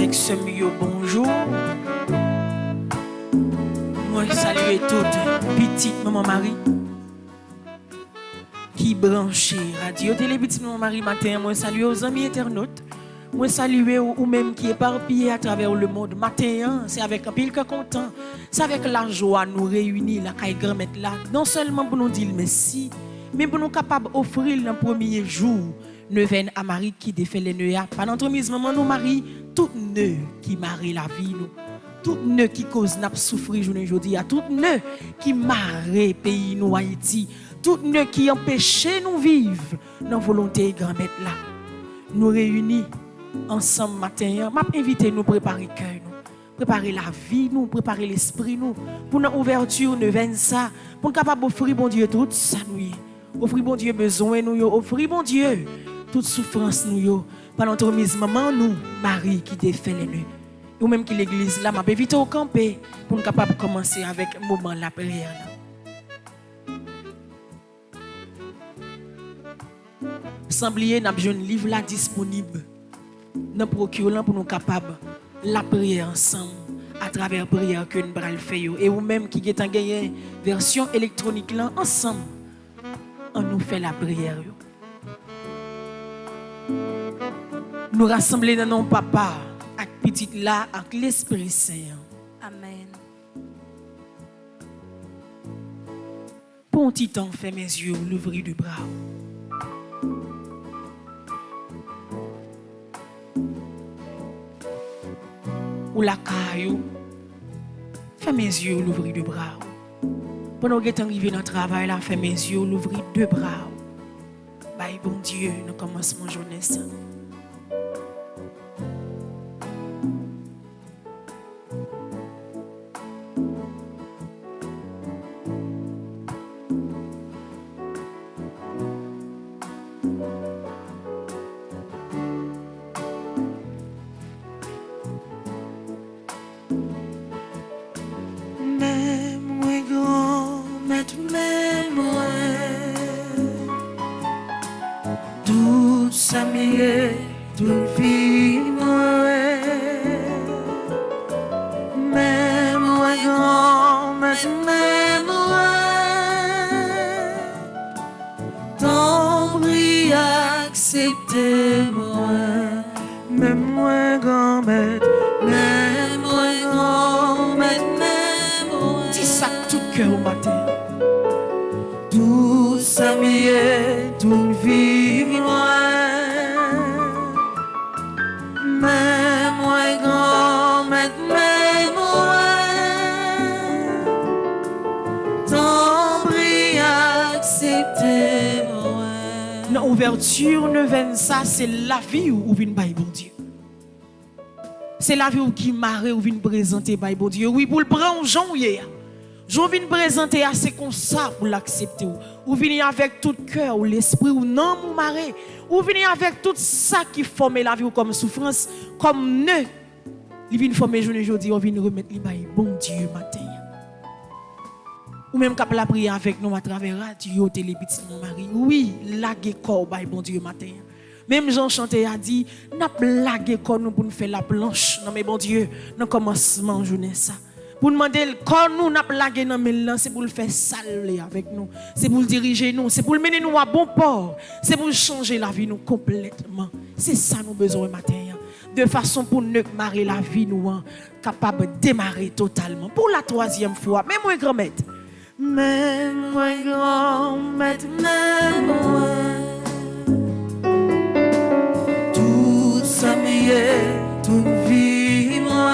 avec ce milieu bonjour. Moi salue toute petite maman Marie qui branche radio télé petite maman Marie matin. Moi salue aux amis internautes. Moi salue ou même qui éparpillé à travers le monde matin. C'est avec un pile que content. C'est avec la joie nous réunir la caille grand-mère là. Non seulement pour nous dire merci, mais pour nous capables d'offrir le premier jour neuvaine à Marie qui défait les nœuds. Pendant notre mise maman nous Marie, tout nœud qui marie la vie nous. Tout nœud qui cause n'a souffrir journée aujourd'hui, à tout nœud qui marre pays nous Haïti, tout nœud qui empêche nous vivre dans volonté grand-mère là. Nous réunis ensemble matin, m'a invité nous préparer cœur nous, préparer la vie nous, préparer l'esprit nous pour une ouverture neuvaine ça, pour capable offrir bon Dieu tout ça nous. Offrir bon Dieu besoin nous, offrir bon Dieu toute souffrance nous pendant notre mise maman nous Marie qui défait les nœuds. Ou même qui l'église là m'a invité au camper pour nous capable commencer avec un moment la prière là. Sans oublier n'a besoin livre là disponible dans procureur pour nous capable la prière ensemble à travers prière que nous allons faire et ou même qui est en gagné version électronique là ensemble on nous fait la prière. Nous rassembler dans nos papa avec petite là avec l'Esprit Saint. Amen. Pour un petit temps, fais mes yeux, l'ouvrir du bras. Ou la caillou, fais mes yeux, l'ouvrir du bras. Pendant que tu arrivé dans le travail, là, fais mes yeux, l'ouvrir deux bras. Bye, bon Dieu, nous commençons mon journée ça. Ouverture neuvaine ça c'est la vie où vient by bon Dieu. C'est la vie où qui marre où vient présenter by bon Dieu. Oui pour le prendre Jean hier. Je viens présenter assez comme ça pour l'accepter ou venir avec tout cœur ou l'esprit ou non ou marrer ou venir avec tout ça qui forme la vie ou comme souffrance comme nœud. Il vient former journée aujourd'hui on vient remettre li by bon Dieu matin. Ou même quand la prière avec nous à travers radio, télé, petit mon mari. Oui, laguer corps by bon Dieu matin. Même Jean chanté a dit, n'a laguer corps nous pour nous faire la planche. Non mais bon Dieu, dans commencement journée ça. Pour demander le corps nous n'a laguer dans mêlan, c'est pour le faire saler avec nous. C'est pour le diriger nous, c'est pour le mener nous à bon port. C'est pour changer la vie nous complètement. C'est ça nous besoin matin. De façon pour ne marrer la vie nous capable de démarrer totalement. Pour la troisième fois, même moi grand-mère. Même moi grand-mère, même moi tout ça m'est, toute vie moi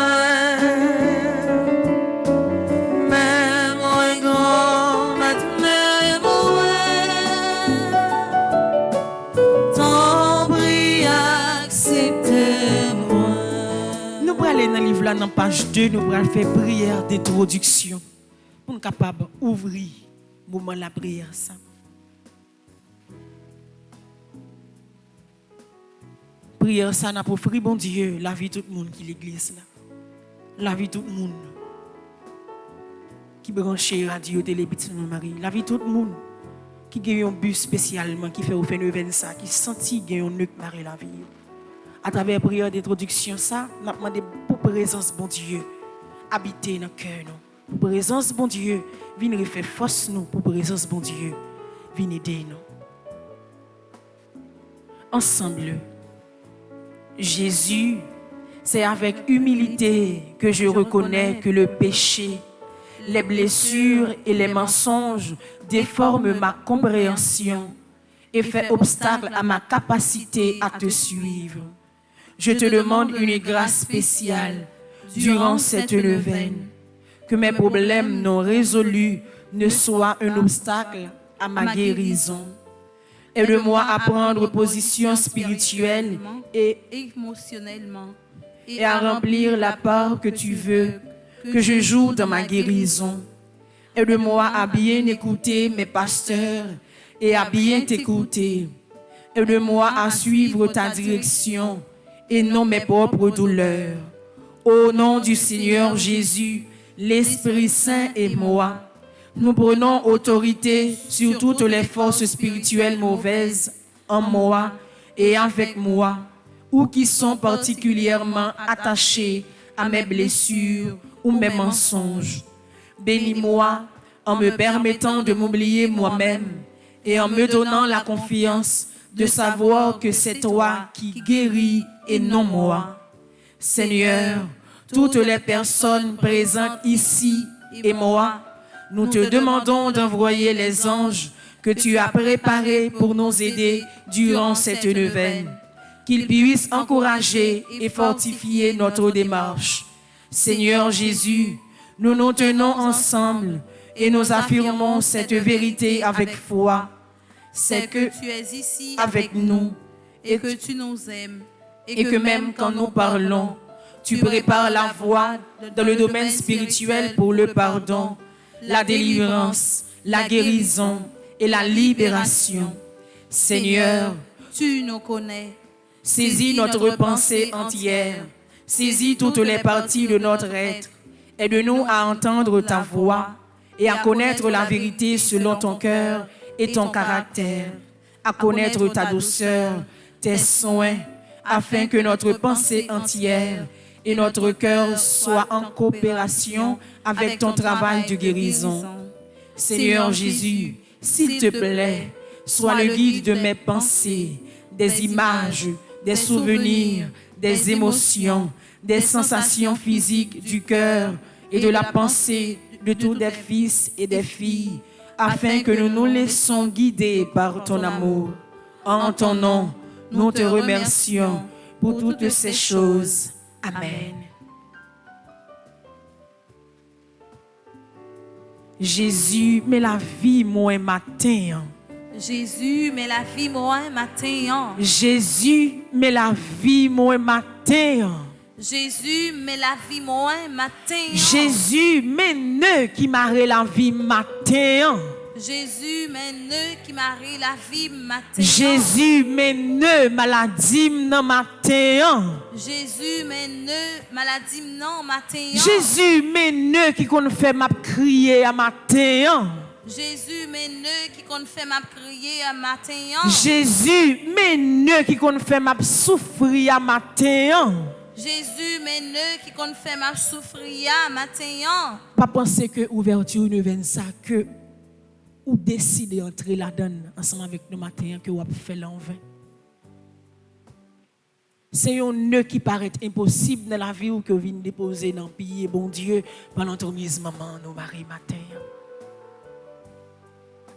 même moi grand-mère, même moi ton bris acceptez-moi. Nous allons aller dans le livre là, dans page 2, nous allons faire prière d'introduction. Pour nous capables d'ouvrir le moment de la prière. Ça. Prière, ça n'a pas offert, bon Dieu, la vie de tout le monde qui l'église là. La vie de tout le monde qui branche radio, télé, petit Marie. La vie de tout le monde qui gagne un bus spécialement, qui fait au fait neuvaine ça, qui sentit gagne un nœud marrer la vie. à travers la prière d'introduction, ça, nous demandons pour présence, bon Dieu, habiter dans le cœur, nous. Pour présence, bon Dieu, viens faire force, nous. Pour présence, bon Dieu, viens aider nous. Ensemble, Jésus, c'est avec humilité que je reconnais que le péché, les blessures et les mensonges déforment ma compréhension et fait obstacle à ma capacité à te suivre. Je te demande une grâce spéciale durant cette neuvaine, que mes problèmes non résolus ne soient un obstacle à ma guérison. Aide-moi à prendre position spirituelle et émotionnellement et à remplir la part que tu veux que je joue dans ma guérison. Aide-moi à bien écouter mes pasteurs et à bien t'écouter. Aide-moi à suivre ta direction et non mes propres douleurs. Au nom du Seigneur Jésus, l'Esprit Saint et moi, nous prenons autorité sur toutes les forces spirituelles mauvaises en moi et avec moi, ou qui sont particulièrement attachées à mes blessures ou mes mensonges. Bénis-moi en me permettant de m'oublier moi-même et en me donnant la confiance de savoir que c'est toi qui guéris et non moi. Seigneur, toutes les personnes présentes ici et moi, nous te demandons d'envoyer les anges que tu as préparés pour nous aider durant cette neuvaine, qu'ils puissent encourager et fortifier notre démarche. Seigneur Jésus, nous nous tenons ensemble et nous affirmons cette vérité avec foi. C'est que tu es ici avec nous et que tu nous aimes et que même quand nous parlons, tu prépares la voie dans le domaine spirituel pour le pardon, la délivrance, la guérison et la libération. Seigneur, tu nous connais. Saisis notre pensée entière. Saisis toutes les parties de notre être. Aide-nous à entendre ta voix et à connaître la vérité selon ton cœur et ton caractère, à connaître ta douceur, tes soins, afin que notre pensée entière et notre cœur soient en coopération avec ton travail de guérison. Seigneur Jésus, s'il te plaît, sois le guide de mes pensées, des images, des souvenirs, des émotions, des sensations physiques du cœur et de la pensée de tous des fils et des filles, afin que nous nous laissons guider par ton amour. En ton nom, nous te remercions pour toutes ces choses. Amen. Jésus, met la vie moi matin. Jésus, met la vie moi matin. Jésus, met la vie moi matin. Jésus, met la vie moi matin. Jésus, met ne qui marre la vie matin. Jésus, mais ne qui marie la vie matin. Jésus, mais ne maladie non matin. Jésus, mais ne maladie non matin. Jésus, mais ne qui qu'on fait m'a crier à matin. Jésus, mais ne qui qu'on fait m'a crier à matin. Jésus, mais ne qui qu'on fait m'a souffrir à matin. Jésus, mais ne qui qu'on fait m'a souffrir à matin. Pas penser que ouverture ne vient ça que ou décider d'entrer là-dedans ensemble avec nous matin que vous avez fait l'envers. C'est un nœud qui paraît impossible dans la vie ou que vous venez déposer dans le pied, bon Dieu, pendant ton mise maman, nous marie matin.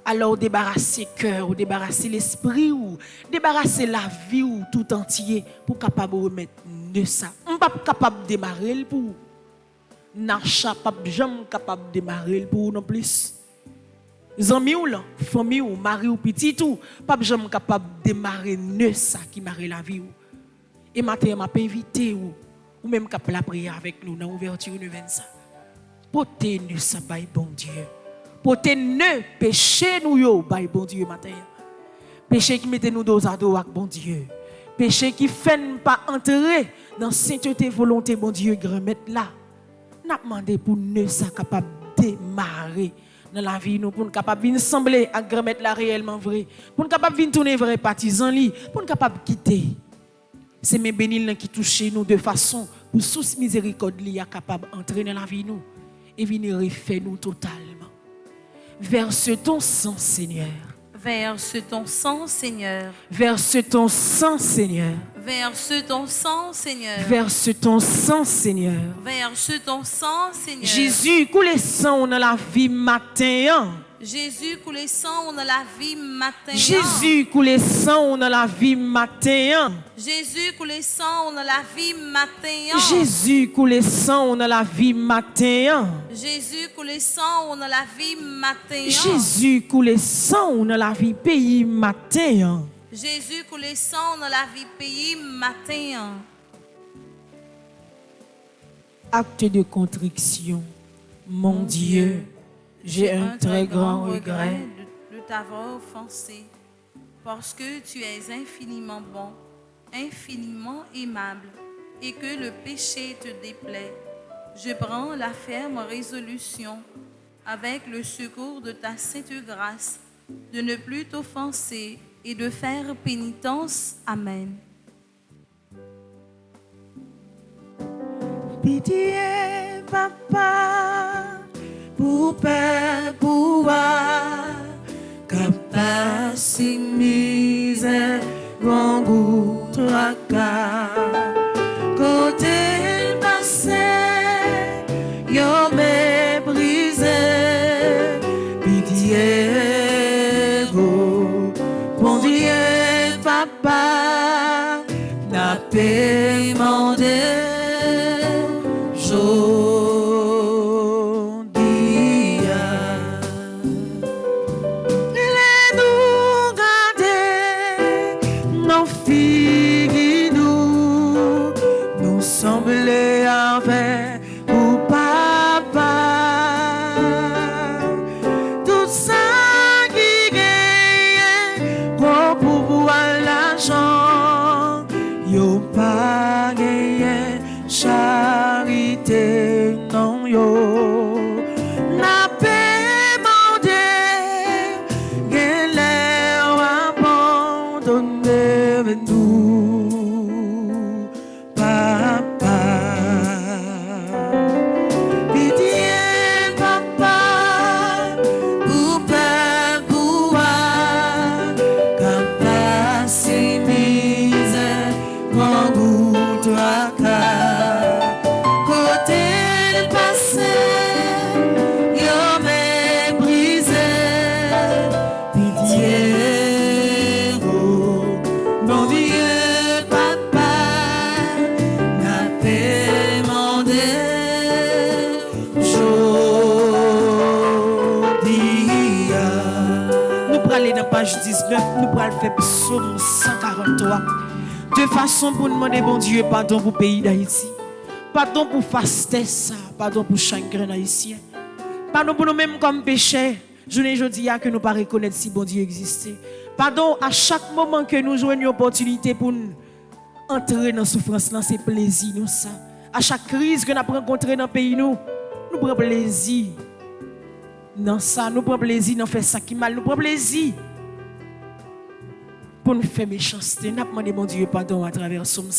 Alors débarrasser le cœur, ou débarrasser l'esprit, ou débarrasser la vie ou tout entier pour capable remettre de ça. On pas capable de démarrer pour Nacha pas jamais capable de démarrer pour non plus. Zami ou là, famille ou mari ou petit ou pas jamais capable de démarrer ne ça qui marre la vie ou. Et matin m'a invité ou même capable la prière avec nous dans ouverture de 25. Portez nous ça by bon Dieu. Portez ne péché nous yo by bon Dieu matin. Péché qui mette nous dos à dos avec bon Dieu. Péché qui fait pas entrer dans sainteté volonté bon Dieu grand mettre là. N'a demandé pour ne ça capable démarrer dans la vie nous pour nous capable venir sembler à grand mettre là réellement vrai. Pour nous capable venir tourner vrai partisan li, pour nous capable quitter C'est mes bénis qui touchent nous de façon pour sous miséricorde li a capable d'entrer dans la vie nous et venir refaire nous totalement. Verse ton sang, Seigneur. Verse ton sang, Seigneur. Verse ton sang, Seigneur. Verse ton sang, Seigneur. Verse ton sang, Seigneur. Verse ton sang, Seigneur. Jésus, coule sang dans la vie matin. Jésus, coule sang dans la vie matin. Jésus, coule sang dans la vie matin. Jésus, coule sang dans la vie matin. Jésus, coule sang dans la vie matin. Jésus, coule sang dans la vie matin. Jésus, coule sang dans la vie pays matin. Jésus, coule sang dans la vie pays matin. Acte de contrition. Mon Dieu, j'ai un très grand regret de t'avoir offensé, parce que tu es infiniment bon, infiniment aimable, et que le péché te déplaît. Je prends la ferme résolution, avec le secours de ta sainte grâce, de ne plus t'offenser et de faire pénitence. Amen. Pitié, papa, pour père, pour capacité, misère, grand goût, tracas. Côté passé, yo méprisé, pitié, go, bon Dieu, papa, n'a pas demandé. Page 19, nous allons faire psaume 143. De façon pour demander bon Dieu pardon pour le pays d'Haïti. Pardon pour fastesse, pardon pour chagrin haïtien. Pardon pour nous-mêmes comme pécheurs. Je ne dis pas que nous ne pas reconnaître si bon Dieu existait. Pardon à chaque moment que nous jouons une opportunité pour nous entrer dans la souffrance, dans ces plaisirs. Nous, ça. À chaque crise que nous avons rencontrée dans le pays, nous prenons plaisir. Dans ça, nous prenons plaisir dans faire ça qui mal. Nous prenons plaisir. Pour nous faire méchanceté, nous avons demandé mon Dieu pardon à travers ça. Nous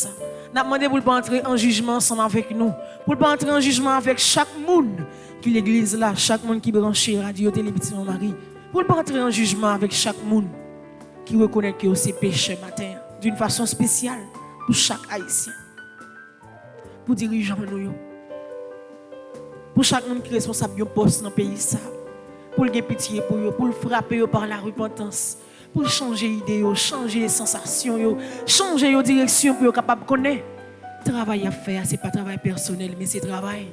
avons demandé pour ne pas entrer en jugement ensemble avec nous. Pour ne pas entrer en jugement avec chaque monde qui l'église là, chaque monde qui branche radio, télévision, Marie. Pour ne pas entrer en jugement avec chaque monde qui reconnaît que c'est péché matin. D'une façon spéciale pour chaque haïtien. Pour dirigeants nous. Pour chaque monde qui est responsable de poste dans le pays. Pour le pitié pour eux, pour le frapper par la repentance. Pour changer l'idée, changer les sensations, changer les directions pour être capable de connaître. Travail à faire, ce n'est pas travail personnel, mais c'est travail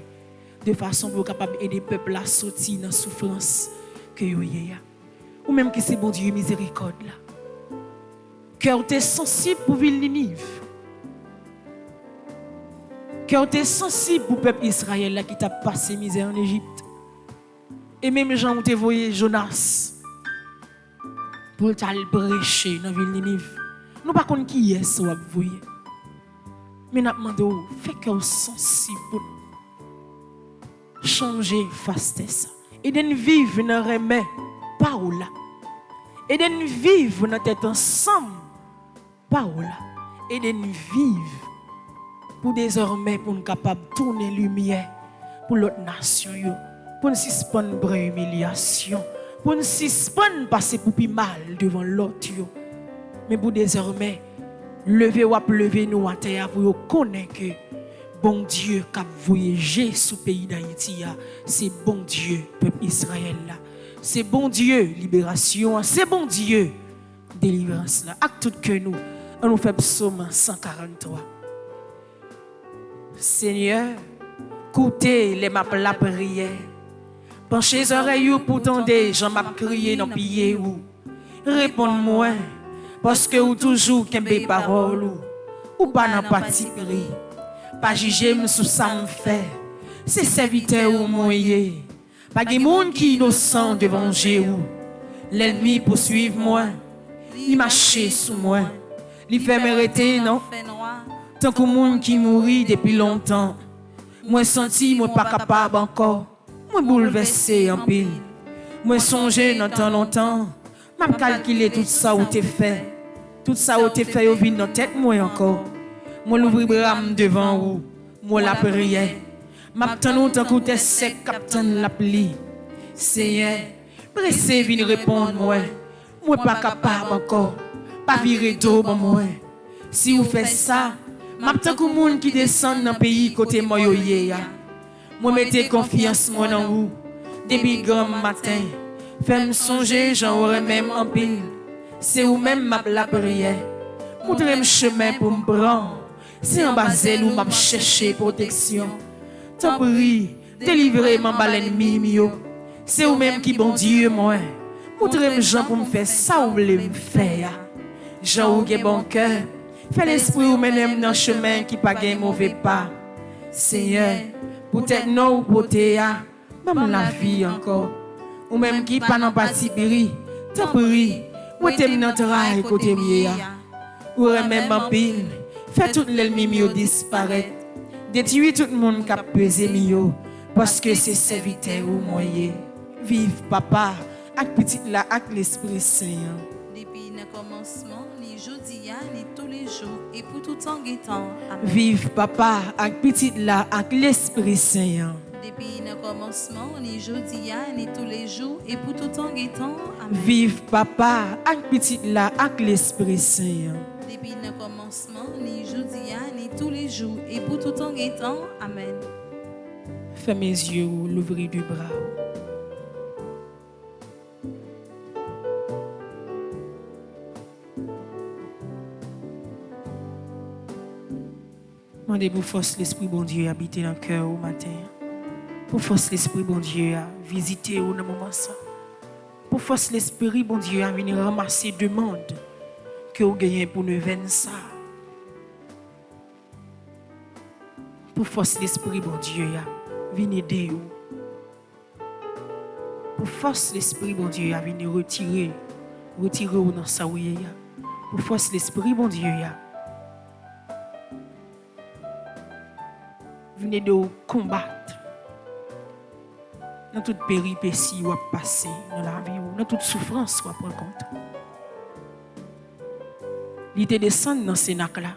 de façon pour être capable d'aider le peuple à sortir dans la souffrance que vous avez. Ou même que c'est bon Dieu miséricorde là. Cœur t'es sensible pour ville Ninive. Cœur t'es sensible pour le peuple Israël là qui t'a passé misère en Égypte. Et même gens où t'es voyé Jonas. Pour t'aller prêcher dans la ville de Ninive. Nous ne savons pas qui est ce que vous voyez. Mais nous demandons, faites cœur sensible pour changer fastesse. Et de vivre dans le remède, parole. Et de vivre dans tête ensemble, parole. Aidez-nous vivre pour désormais pour nous capables de tourner lumière pour l'autre nation, pour nous suspendre brin humiliation, pour nous suspendre passer pour plus mal devant l'autre. Mais pour désormais lever nous à terre pour connaître que bon Dieu qui a voyagé sous le pays d'Haïti, c'est bon Dieu, peuple Israël là. C'est bon Dieu, libération, c'est bon Dieu, délivrance là. Avec tout que nous, on nous fait psaume 143. Seigneur, écoutez les maps la prière. Penchez les oreilles pour tendre, j'en m'a crié dans pied ou. Réponds-moi, parce que ou toujours qu'un bé parole ou pas n'a pas tigré. Pas juger sous ça me fait. C'est serviteur ou moyen. Pas de monde qui est innocent devant Jéhu. L'ennemi poursuive moi. Il marche sous moi. Il fait m'arrêter, non? Tant que monde qui mourit depuis longtemps. Moi senti, moi pas capable encore. Moi bouleversé en pile. Moi songé dans tant longtemps. M'a calculé tout ça où t'es fait. Tout ça où t'es fait au vide dans tête moi encore. Moi l'ouvrir bras devant vous. Moi la prière. M'attends tant que t'es sec capitaine la pli. Seigneur, pressé vient répondre moi. Moi pas capable encore. Pas virer d'eau pour moi. Si vous faites ça, m'attends que monde qui descend dans le pays côté moi yo ya. Moi mettez confiance moi dans vous. Depuis grand matin, fais-moi songer, j'en aurais même en pile. C'est vous même m'a la prière. Montrez-moi chemin pour me prendre. C'est en bas où m'a chercher protection. T'en prie, délivrez-moi de l'ennemi. C'est vous même qui bon Dieu moi. Montrez-moi Jean pour me faire ça ou voulez me faire. Jean ou bon cœur. Fais l'esprit ou mène dans le chemin qui pas gain mauvais pas. Seigneur, peut-être non ou côté même la vie encore. Ou même qui pas dans parti piri. T'en prie, mettez-moi dans travail côté mia. Ou même en pile. Fais tout l'ennemi disparaître. Détruis tout le monde qui a pesé mio. Parce que c'est serviteur ou moyen. Vive papa, avec petit là, avec l'Esprit Saint. Depuis le commencement, ni jodia, ni tous les jours, et pour tout temps guettant. Amen. Vive papa, avec petit là, avec l'Esprit Saint. Depuis le commencement, ni jodia, ni tous les jours, et pour tout temps guettant. Amen. Vive papa, avec petit là, avec l'Esprit Saint. Depuis le commencement, ni jodia, ni tous les jours, et pour tout temps guettant. Amen. Fermez mes yeux, l'ouvrir du bras. Demandez pour force l'Esprit bon Dieu habiter dans le cœur au matin. Pour force l'Esprit bon Dieu à visiter au moment ça. Pour force l'Esprit bon Dieu à venir ramasser demande que vous gagnez pour nous vendre ça. Pour force l'Esprit bon Dieu à venir aider vous. Pour force l'Esprit bon Dieu à venir retirer vous dans ça où il y a. Pour force l'Esprit bon Dieu à venez de combattre dans toute péripétie ou à passer dans la vie ou dans toute souffrance ou à prendre compte. Il te descend dans ces nacs là.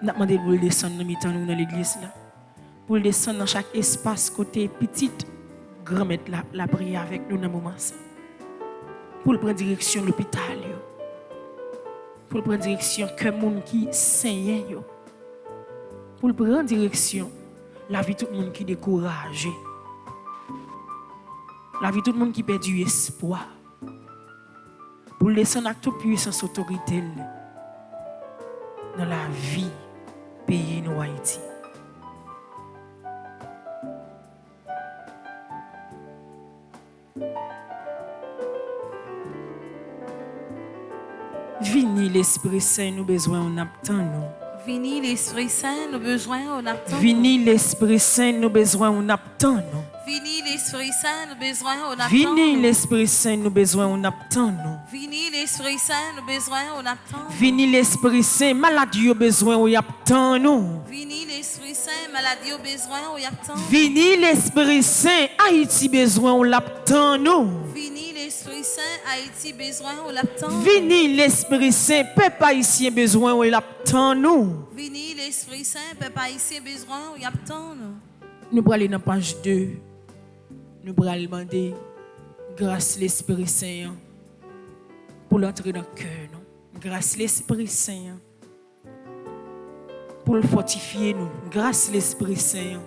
N'a demandé pour le descendre dans l'église là. Pour le descendre dans chaque espace côté petite grand-mère la prière avec nous dans le moment ça. Pour le prendre direction l'hôpital yo. Pour prendre direction que monde qui saigne yo. Pour prendre direction la vie tout le monde qui découragé. La vie tout le monde qui perd du espoir. Pour descendre avec toute puissance autorité dans la vie pays nous Haïti. Vini l'Esprit Saint, nous besoin on attend nous. Vini l'Esprit Saint, nous besoin on attend. Vini l'Esprit Saint, nous besoin on attend nous. Vini l'Esprit Saint, nous besoin on attend. Vini l'Esprit Saint, nous besoin on attend nous. Vini l'Esprit Saint, nous besoin on attend. Vini l'Esprit Saint, maladie au besoin on attend nous. Vini l'Esprit Saint, maladie au besoin on attend. Vini l'Esprit Saint, Haïti besoin on attend nous. Vini l'Esprit l'Esprit Saint Haïti besoin ou l'attend. Vini l'Esprit Saint, peuple haïtien besoin ou l'attend nous. Vini l'Esprit Saint, peuple haïtien besoin ou l'attend nous. Nous allons aller dans page 2. Nous allons demander grâce l'Esprit Saint pour l'entrer dans le cœur. Grâce l'Esprit Saint pour le fortifier nous. Grâce l'Esprit Saint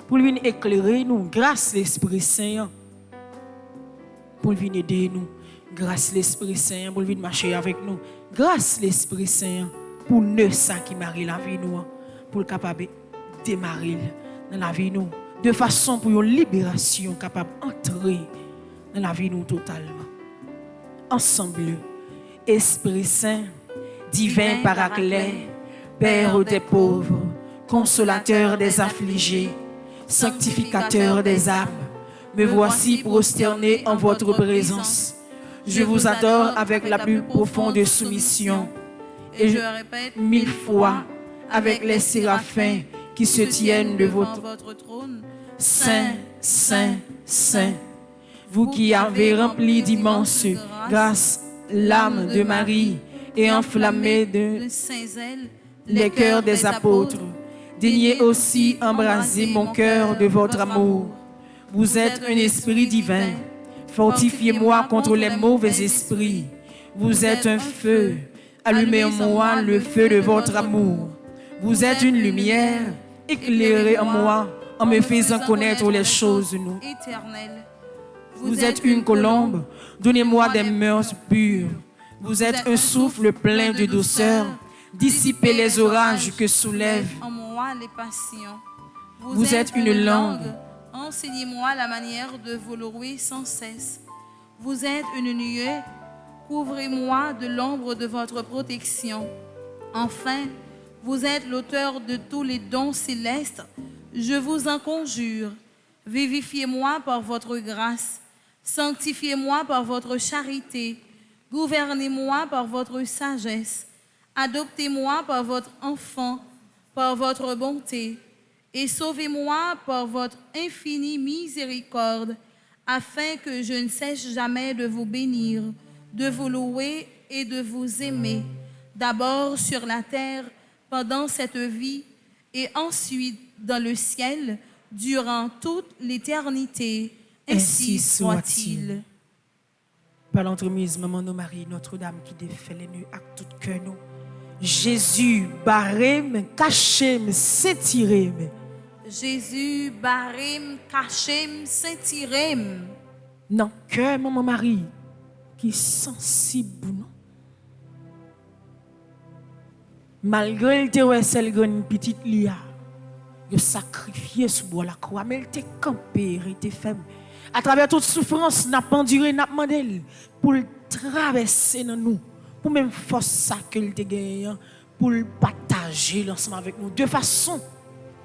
pour lui éclairer nous. Grâce l'Esprit Saint pour lui aider nous. Grâce l'Esprit Saint pour lui marcher avec nous. Grâce l'Esprit Saint pour ne ça qui marie la vie nous. Pour le capable de démarrer dans la vie nous. De façon pour une libération capable d'entrer dans la vie nous totalement. Ensemble, Esprit Saint, divin paraclet, Père des pauvres, consolateur des affligés, sanctificateur des âmes, me voici prosterné en votre présence. Je vous adore avec la plus profonde soumission et je répète 1000 fois avec les séraphins qui se tiennent de votre trône. Saint, Saint, Saint, vous qui avez rempli d'immenses grâces l'âme de Marie et enflammé de saint zèle les cœurs des apôtres, daignez aussi embraser mon cœur de votre amour. Vous êtes un esprit divin, fortifiez-moi contre les mauvais esprits. Vous êtes un feu, allumez en moi le feu de votre amour. Vous êtes une lumière, éclairez en moi en me faisant connaître les choses éternelles. Vous êtes une colombe, donnez-moi des mœurs pures. Vous êtes un souffle plein de douceur, dissipez les orages que soulèvent en moi les passions. Vous êtes une langue, enseignez-moi la manière de vous louer sans cesse. Vous êtes une nuée, couvrez-moi de l'ombre de votre protection. Enfin, vous êtes l'auteur de tous les dons célestes. Je vous en conjure, vivifiez-moi par votre grâce, sanctifiez-moi par votre charité, gouvernez-moi par votre sagesse, adoptez-moi par votre enfant, par votre bonté, et sauvez-moi par votre infinie miséricorde, afin que je ne cesse jamais de vous bénir, de vous louer et de vous aimer, d'abord sur la terre pendant cette vie, et ensuite dans le ciel, durant toute l'éternité. Ainsi soit-il. Par l'entremise, maman, nos Marie, Notre-Dame qui défait les nœuds à tout cœur, nous. Jésus, barré, caché, s'étiré. Jésus, barré, caché, s'étiré. Non, cœur, maman Marie, qui est sensible, non? Malgré le terroir, celle grande petite lia, il sacrifié sous bois la croix, mais elle était campée, elle était faible. À travers toute souffrance, n'a pas enduré, n'a pas demandé pour le traverser dans nous, pour même force ça qu'elle te gagne, pour le partager l'ensemble avec nous, de façon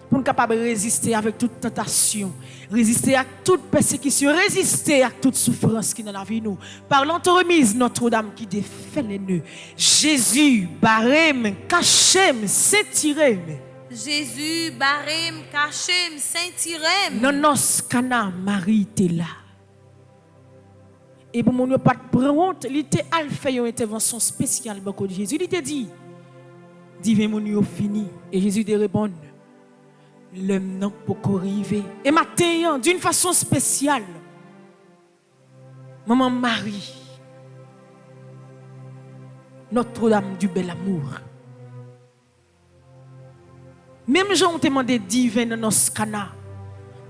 pour nous capable de résister avec toute tentation, résister à toute persécution, résister à toute souffrance qui est dans la vie nous. Par l'entremise Notre-Dame qui défait les nœuds. Jésus, barème, cachem, s'étiré. Jésus, barème, cachem, s'étiré. Non, non, Cana, Marie était là. Et pour mon pas de prendre honte, il était fait une intervention spéciale beaucoup de Jésus. Il était dit, divin mon yo fini. Et Jésus te répond, l'homme n'a pas arrivé. Et maintenant, d'une façon spéciale, maman Marie, Notre-Dame du bel amour. Même gens ont demandé divin dans nos cana.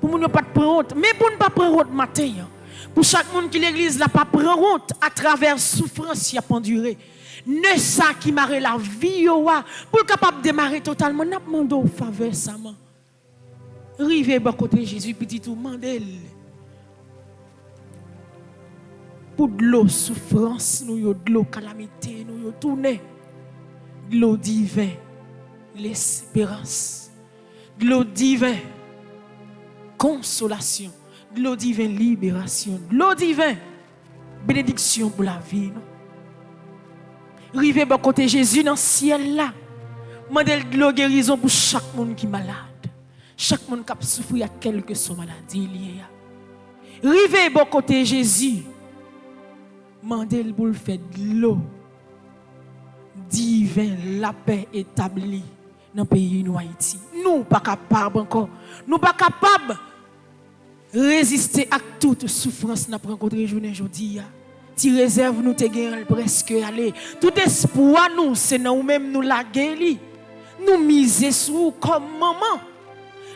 Pour nous ne pas prendre honte, mais pour ne pas prendre honte matin. Pour chaque monde qui l'église n'a pas prendre honte à travers souffrance qui a penduré. Ne ça qui marre la vie pour capable de démarrer totalement, n'a pas demandé au faveur ça. Rive bon côté Jésus petit tout mandel. Pour de l'eau souffrance nous de l'eau calamité nous tourner. De l'eau divin l'espérance. De l'eau divin consolation. De l'eau divin libération. De l'eau divin bénédiction pour la vie. Rive bon côté Jésus dans le ciel là. Mandel de l'eau guérison pour chaque monde qui est malade. Chaque monde qui a souffert à quelque soit maladie liée. Rive bon côté Jésus mandel pour le faire de l'eau. Divin, la paix établie dans le pays de Haïti. Nous pas capables encore. Nous pas capables de résister à toute souffrance que nous avons rencontrée aujourd'hui. Tu réserves nous te gagner presque aller. Tout espoir nous, c'est nous-mêmes nous la guérir. Nous miser sur vous comme maman.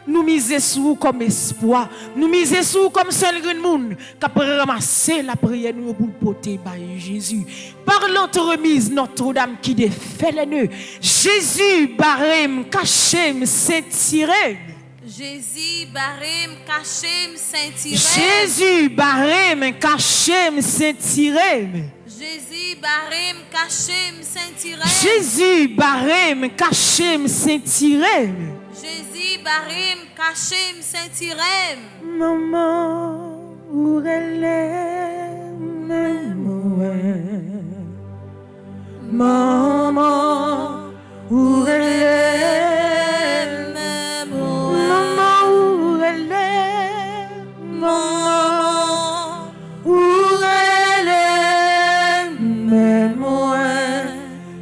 Nous miser sur vous comme espoir. Nous miser sur vous comme seul grand monde qui a ramassé la prière nous pour porter par Jésus. Par l'entremise Notre-Dame qui défait les nœuds. Jésus barème cachem s'étirer. Jésus barème cachem s'étirer. Jésus barème cachem s'étirer. Jésus barème cachem s'étirer. Jésus barème cachem s'étirer. Jésus barème cachem s'étirer. Maman, où elle est, maman, où elle est, maman, où elle est, maman, où elle est, mais moi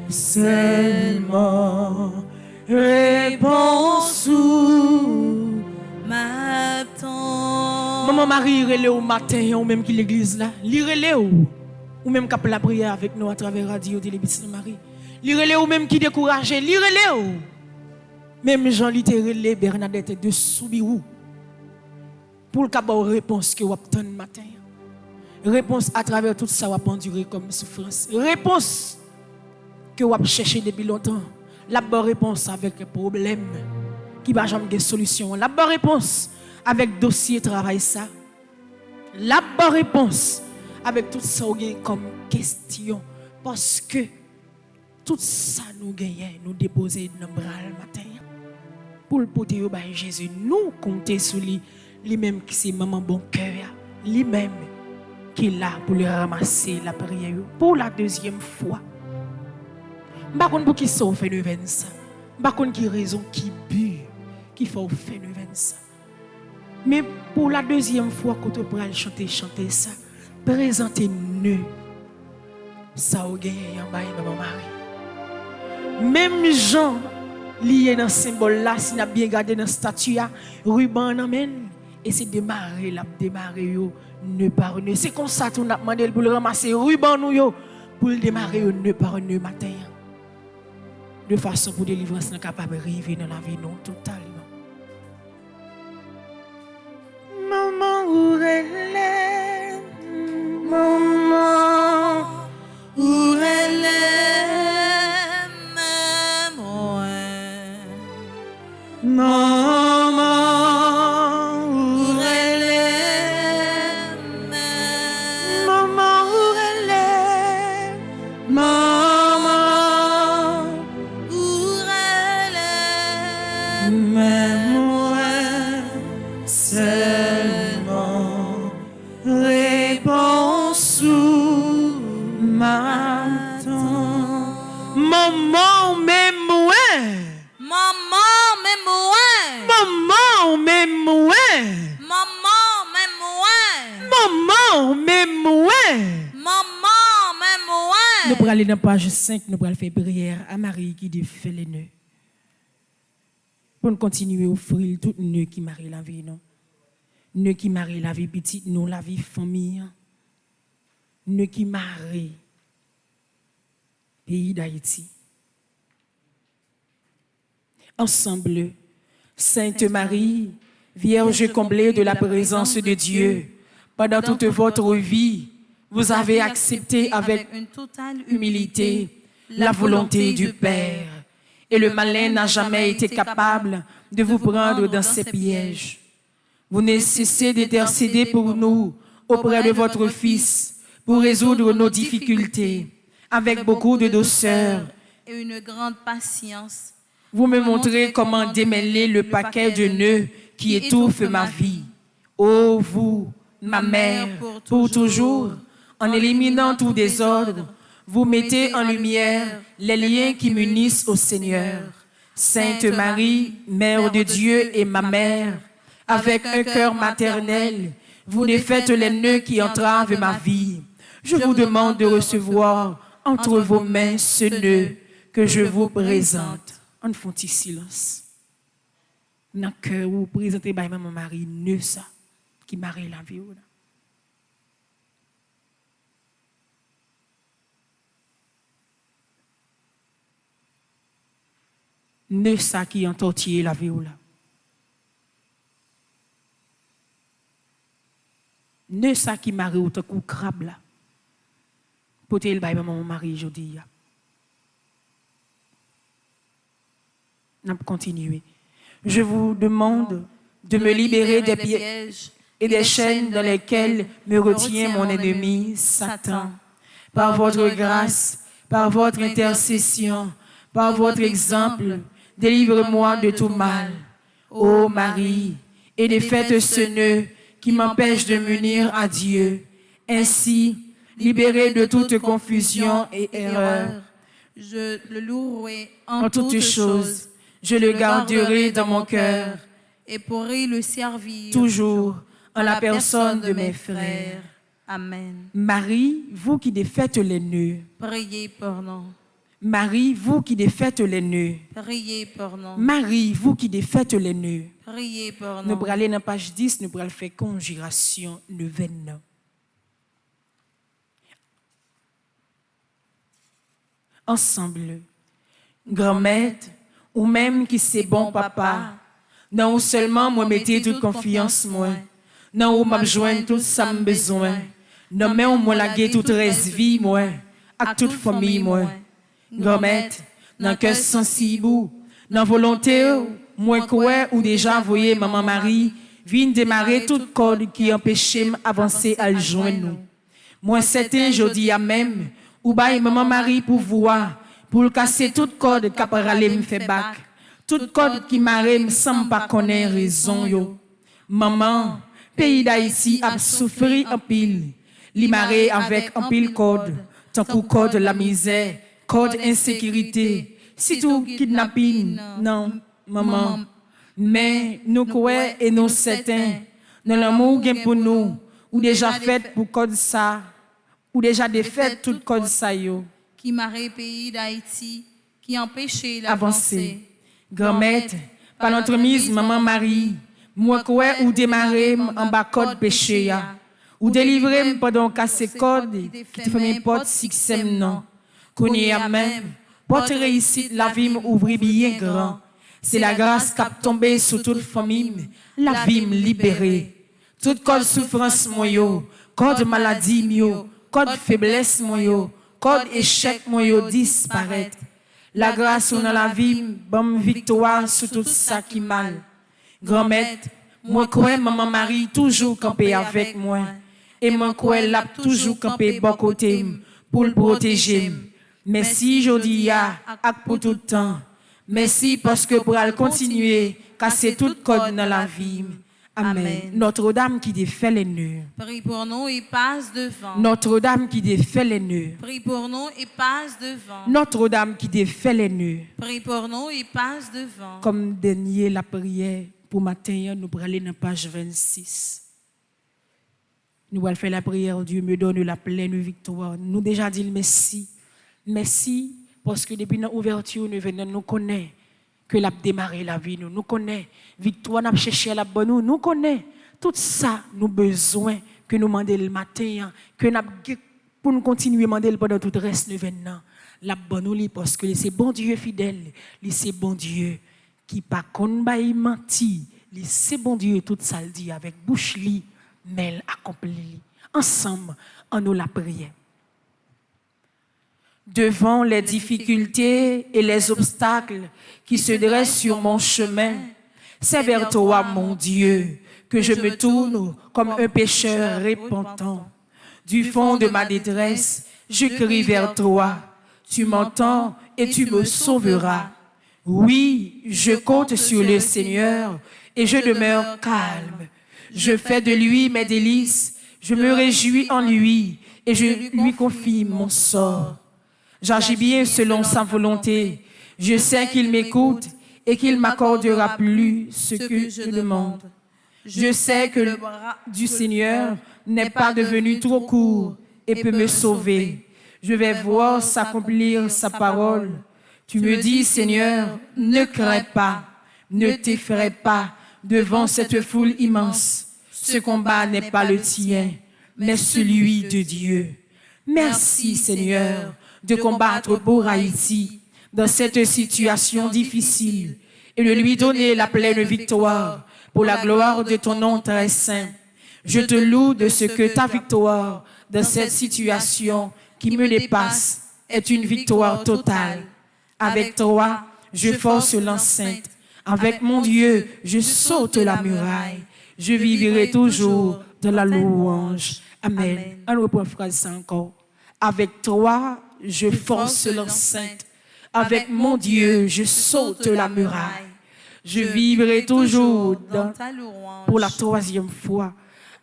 seulement réponse ou m'attend. Maman Marie relé au matin ou même qui l'église là, li relé ou même qui la prière avec nous à travers radio télévision Marie. Li relé ou même qui découragé, li relé ou. Même Jean li te relé Bernadette de Soubirou. Pour le capable réponse que vous obtenez matin. Réponse à travers tout ça vous enduré comme souffrance. Réponse que vous cherchez depuis longtemps. La bonne réponse avec problème qui va jamais de solution. La bonne réponse avec dossier travail ça. La bonne réponse avec tout ça comme question parce que tout ça nous gagne nous déposer dans le bras le matin pour le porter au Jésus. Nous compter sur lui même qui c'est maman bon cœur lui même qui est là pour le ramasser la prière pour la deuxième fois. Pas pour qui ça fait de ça. Pas qui raison qui but qui faut faire de ça. Mais pour la deuxième fois quand tu pourras chanter ça, présentez-nous ça au gagné en bas maman Marie. Même Jean lié dans ce symbole là, si n'a bien gardé dans statue ruban amène et c'est démarrer yo ne par ne. C'est comme ça qu'on a demandé pour le ramasser ruban nous yo pour le démarrer ne par ne matin. De façon pour délivrance capable de arriver dans la vie non totalement. Maman où elle est, maman où elle est, maman, où elle est, maman où elle est, maman où elle est, mais moi seulement réponse ou m'attend. Maman même moi. Maman même moi. Maman même moi. Maman même moi. Maman même moi. Maman même moi. Nous pourrons aller dans la page 5, nous pourrons faire prière à Marie qui défait les nœuds. Pour nous continuer à offrir tout nœud qui marie la vie, non? Nœud qui marie la vie petite, nous, la vie famille. Nœud qui marie pays d'Haïti. Ensemble, Sainte Marie, Vierge comblée de la présence de Dieu, pendant toute votre vie, vous avez accepté avec une totale humilité la volonté du Père. Et le malin n'a jamais été capable de vous prendre dans ses pièges. Vous ne cessez d'intercéder pour nous auprès de votre Fils pour résoudre nos difficultés avec beaucoup de douceur et une grande patience. Vous me montrez comment démêler le paquet de nœuds qui étouffe ma vie. Ô vous, ma mère, pour toujours, en éliminant tout désordre, vous mettez en lumière les liens qui m'unissent au Seigneur. Sainte Marie, Mère de Dieu et ma mère, avec un cœur maternel, vous défaites les nœuds qui entravent ma vie. Je vous demande de recevoir entre vos mains ce nœud que je vous présente. En font silence. Dans le cœur, vous présentez à mon mari, nœud ça, qui marie la vie. Nœud ça qui entortille la vie. Nœud ça qui marie autant que crabe là. Portez le bail mon mari aujourd'hui. On va continuer. Je vous demande de me libérer des pièges et des chaînes dans lesquelles me retient mon ennemi, Satan. Par votre grâce, par votre intercession, par votre exemple, délivre-moi de tout mal. Ô Marie, et défaites ce nœud qui m'empêche de m'unir à Dieu. Ainsi, libéré de toute confusion et erreur, je le louerai en toutes choses. Je le garderai dans mon cœur et pourrai le servir toujours en la personne de mes frères. Amen. Marie, vous qui défaites les nœuds. Priez pour nous. Marie, vous qui défaites les nœuds. Priez pour nous. Marie, vous qui défaites les nœuds. Priez pour nous. Nous allons aller dans la page 10, nous allons faire conjuration le 29. Ensemble, grand-mère, ou même qui c'est bon papa, non seulement moi mettez toute confiance moi, non ou m'a joindre tout ça me besoin, non mais on m'a lagué toute reste vie moi, à toute famille moi, grand-mère, dans cœur sensible, dans volonté, moi quoi ou déjà voyez maman Marie, vient démarrer toute corde qui empêchait m'avancer à le joindre nous. Moi certain jodi à même, ou bail maman Marie pour voir, pour casser toute corde qui a me fait bac, toute corde qui m'a sans pas connaître raison yo. Maman, pays d'Haïti a souffert en pile, li maré avec en pile corde, tant que corde la misère, corde insécurité, si tout kidnapping, non, maman. Mais nous croyons et nous certains, dans l'amour gain pour nous, ou déjà fait pour code ça, ou déjà défaite toute code ça yo. Qui marrait pays d'Haïti, qui empêchait l'avancer. Grand-mère, par notre mise, maman Marie, moi quoi ou démarrer en bas code péché ya, ou délivrer pendant casser code qui te fait mes portes succès non. Connais à même, porte réussite la vie m'ouvre bien grand. C'est la grâce qui a tombé sur toute famille, la vie me libérée. Toute code souffrance moi yo, code maladie yo, code faiblesse moi yo. Code échec moi yo disparaître. La grâce dans la vie, bonne victoire sur tout ça qui mal. Grand-mère, moi crois maman Marie toujours campé avec moi. Et moi crois l'a toujours campé bon côté pour le protéger. Merci jodi a pour tout le temps. Merci parce que pour aller continuer casser toute code dans la vie. Amen. Notre-Dame qui défait les nœuds. Prie pour nous et passe devant. Notre-Dame qui défait les nœuds. Prie pour nous et passe devant. Notre-Dame qui défait les nœuds. Prie pour nous et passe devant. Comme dernier la prière pour matin, nous allons aller dans la page 26. Nous allons faire la prière, Dieu me donne la pleine victoire. Nous déjà dit merci. Merci parce que depuis notre ouverture, nous connaissons que l'a démarré la vie nous connaît victoire n'a cherché la bonne nous connaît tout ça nous besoin que nous demander le matin que n'a pour nous continuer demander pendant tout le reste de l'événement la bonne nous parce que c'est bon Dieu fidèle c'est bon Dieu qui pas kon bail menti c'est bon Dieu tout ça le dit avec bouche li mais accompli ensemble en nous la prière. Devant les difficultés et les obstacles qui se dressent sur mon chemin, c'est vers toi, mon Dieu, que je me tourne comme un pécheur repentant. Du fond de ma détresse, je crie vers toi. Tu m'entends et tu me sauveras. Oui, je compte sur le Seigneur et je demeure calme. Je fais de lui mes délices, je me réjouis en lui et je lui confie mon sort. J'agis bien selon sa volonté. Je sais qu'il m'écoute et qu'il m'accordera plus ce que je demande. Je sais que le bras du Seigneur n'est pas devenu trop court et peut me sauver. Je vais voir s'accomplir sa parole. Tu me dis, Seigneur, ne crains pas, ne t'effraie pas devant cette foule immense. Ce combat n'est pas le tien, mais celui de Dieu. Merci, Seigneur, de combattre pour Haïti dans cette situation difficile et de lui donner la pleine victoire pour la gloire de ton nom très saint. Je te loue de ce que ta victoire dans cette situation qui me dépasse est une victoire totale. Avec toi, je force l'enceinte. Avec mon Dieu, je saute la muraille. Je vivrai toujours de la louange. Amen. On reprend phrase ça encore. Avec toi, je force l'enceinte. Avec mon Dieu, je saute la muraille. Je vivrai toujours dans ta louange. Pour la troisième fois.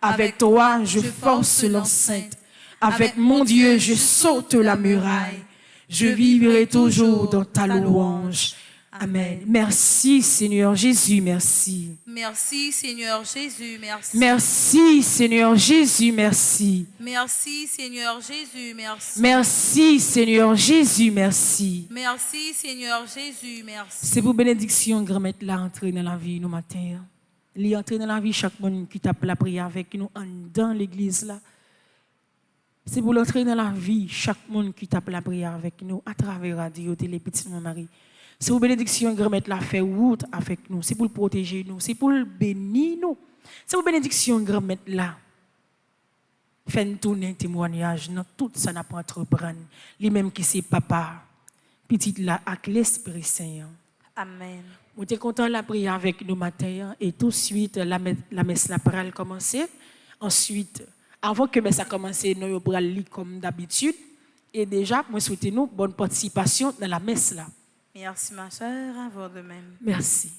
Avec toi, je force l'enceinte. Avec mon Dieu, je saute la muraille. Je vivrai toujours dans ta louange. Amen. Merci Seigneur Jésus, merci. Merci Seigneur Jésus, merci. Merci Seigneur Jésus, merci. Merci Seigneur Jésus, merci. Merci Seigneur Jésus, merci. Merci Seigneur Jésus, merci. C'est pour bénédiction grand-mère là entrer dans la vie nous matin. Il entrer dans la vie chaque monde qui tape la prière avec nous dans l'église là. C'est pour l'entrer dans la vie chaque monde qui tape la prière avec nous à travers radio télé petit Marie. C'est pour bénédiction grand-mère la fait route avec nous, c'est pour le protéger nous, c'est pour le bénir nous. C'est pour bénédiction grand-mère là. Fait nous tourner témoignage dans tout ça n'a pas entreprendre. Lui même qui c'est papa petite là avec l'Esprit Saint. Amen. Nous sommes contents de la prière avec nous matin et tout de suite la messe la pral commencer. Ensuite, avant que messe a commencé, nous pral lire comme d'habitude et déjà moi souhaitez nous bonne participation dans la messe là. Merci ma sœur, à vous de même. Merci.